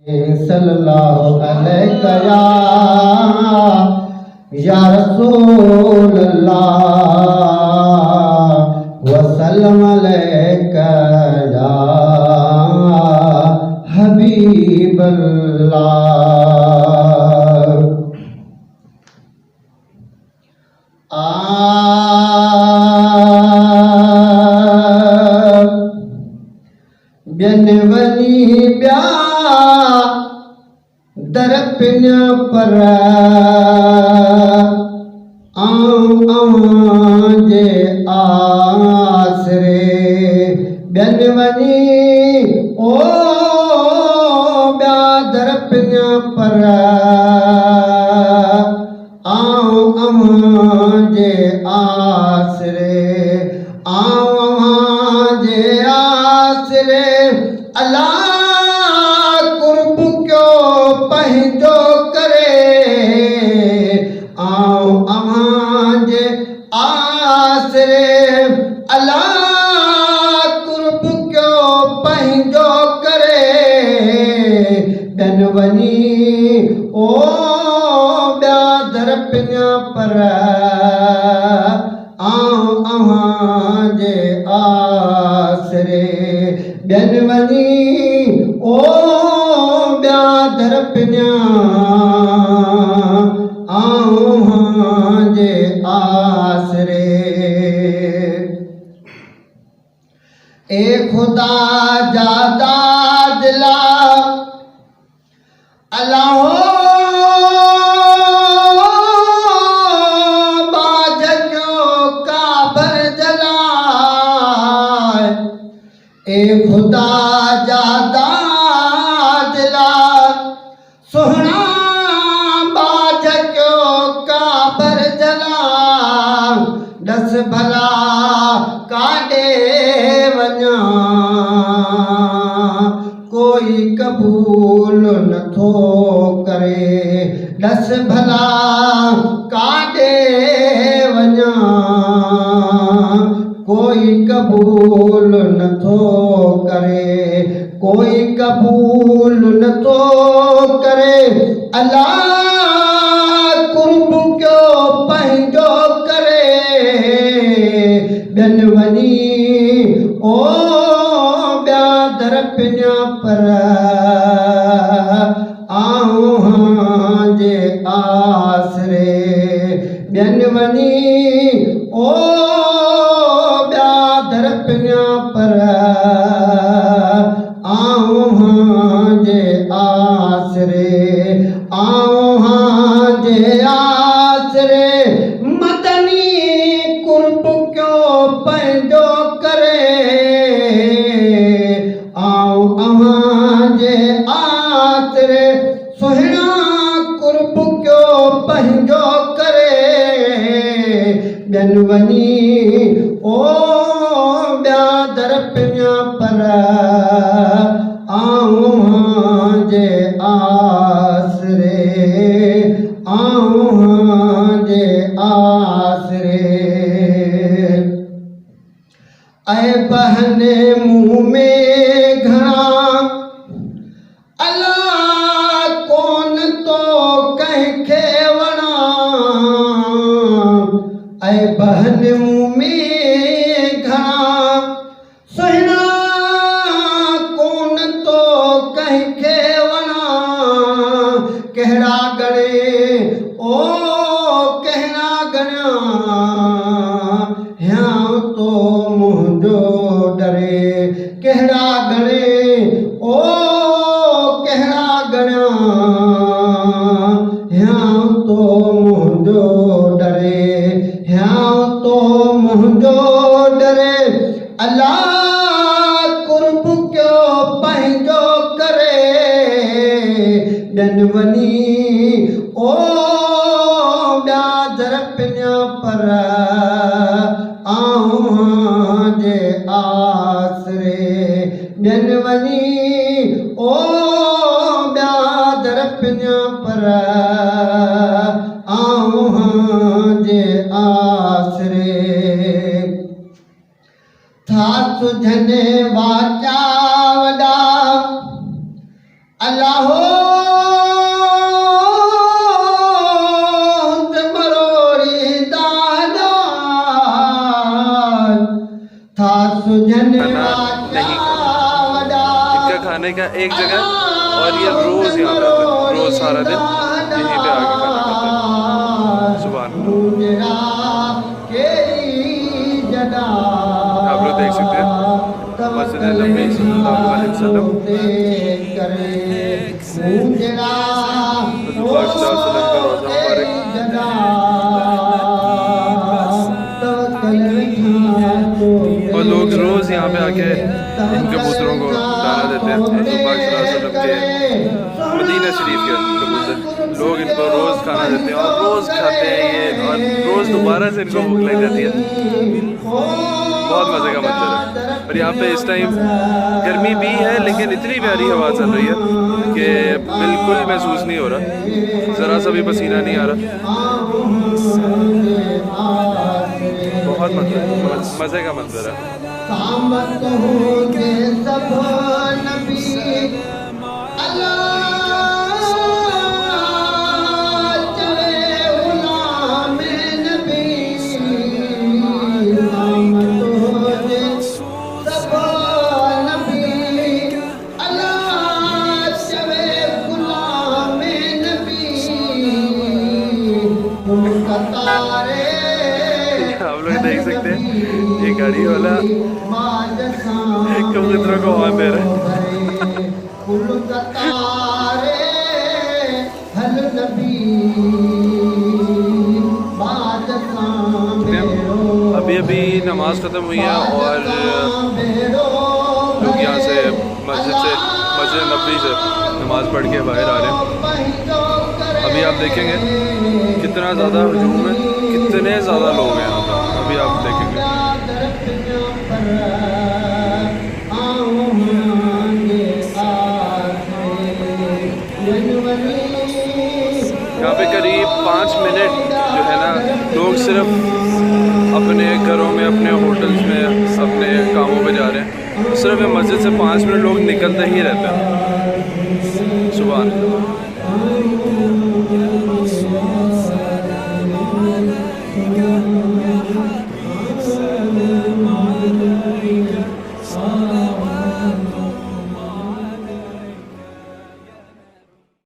सल्लल्लाहु अलैहि या रसूल अल्लाह वसल्लम अलैका या हबीब अल्लाह बिनवनी ब्या दरपिन पर जे आसरे बिनवनी ओ ब्या दरपिन पर जे आसरे जे आसरे अल्लाह कुर्ब क्यों पंहिंजो करे जे आसरे अल्लाह कुर्ब क्यों पंहिंजो करे बिन वनी ओ ॿिया दर पिया पर जे आसरे बिन वनी ओ ॿिया दर पिया जे आसरे ए खुदा जादा दिला अल्लाह ए खुदा जादा दिला सोहना बाज क्यों काबर जला दस भला काॾे वञा कोई कबूल नथो करे दस भला काॾे वञा कोई कबूल नथो करे कोई कबूल नथो करे अल्लाह कुर्ब क्यों पंहिंजो करे बिन वनी ओ ॿिया दर पिया पर जे आसरे बिन वनी ओ दर पिया पर जे आसरे जे आसरे मदनी कुर्ब क्यों पंहिंजो करे जे आसरे सुहिणा कुर्ब क्यों पंहिंजो करे बिन वनी ओ ॿिया दर पिया पर जे आसरे जे आसरे ऐ बहने मुंह में घणा अल्लाह कोन तो कंहिंखे वणा ऐ बहन मुंह में घणा सुहिणा कोन तो कंहिंखे वणा कहिड़ा गणे ओ कहिड़ा गणिया ह्यां तो मुंहिंजो डरे कहिड़ा गणे ओ कहिड़ा गणिया ह्यां तो मुंहिंजो डरे ह्यां तो मुंहिंजो डरे अल्लाह कुर्ब क्यों पंहिंजो करे बिन वनी ओ ॿिया दर पिया पर जे आसरे बिन वनी ओ ॿिया दर पिया पर जे आसरे था सुझने वाचा वॾा अल्लाह खाने का एक जगह, और ये रोज़ यहाँ पे आते हैं, रोज़ सारा दिन यहीं पे आके खाना खाते हैं। सुभान आप लोग देख सकते हैं मस्जिद नबी सल्लल्लाहु अलैहि वसल्लम, हुज़ूर पाक सल्लल्लाहु अलैहि वसल्लम का रोज़ा मुबारक। और लोग रोज़ यहाँ पे आके इन कबूतरों को दाना देते हैं। हुज़ूर पाक सल्लल्लाहु अलैहि वसल्लम के मदीना शरीफ के कबूतर, लोग इनको रोज़ खाना देते हैं और रोज़ खाते हैं ये, और रोज़ दोबारा से इनको भूख लग जाती है। बहुत मज़े का मंजर है। और यहाँ पे इस टाइम गर्मी भी है, लेकिन इतनी प्यारी हवा चल रही है कि बिल्कुल महसूस नहीं हो रहा, ज़रा सा भी पसीना नहीं आ रहा। बहुत मज़े का मंजर है। आप लोग देख सकते हैं ये गाड़ी वाला कबूतरों को हवा दे रहा है। अभी अभी नमाज ख़त्म हुई है और लोग यहाँ से मस्जिद नबी से नमाज़ पढ़ के बाहर आ रहे हैं। अभी आप देखेंगे कितना ज़्यादा हजूम है, कितने ज़्यादा लोग हैं यहाँ पर, अभी आप देखेंगे। यहाँ पे करीब 5 मिनट जो है ना, लोग सिर्फ अपने घरों में, अपने होटल्स में, अपने कामों पे जा रहे हैं। सिर्फ मस्जिद से 5 मिनट लोग निकलते ही रहते हैं। सुभान अल्लाह।